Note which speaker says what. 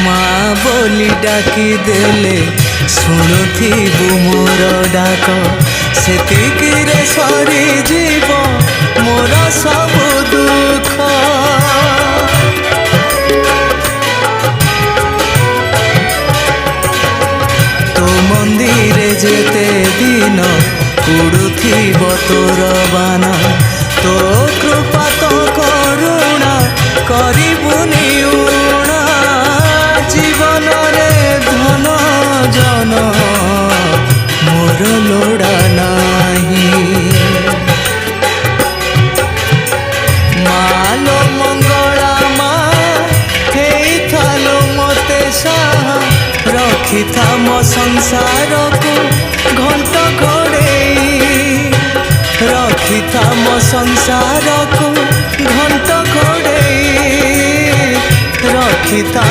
Speaker 1: মা বলি ডাকি দেলে শুণুথিবু মোর ডাক সেতিকিরে সরি যাব মোর সবু দুঃখ তো মন্দিরে যেতে দিন উড়ুথিব তোর বান তো কৃপা তো করুণা করিবুনি উণা জীবনরে ধন জন মোর লোড়া নাহি মালো মঙ্গলা মা হেইথালো মতে সাহা রখিথা মো সংসারকু ঘଣ୍ଟ ଘୋଡ଼େଇ ରଖିଥା ମୋ ସଂସାରକୁ ଘଣ୍ଟ ଘୋଡ଼େଇ ରଖିଥା।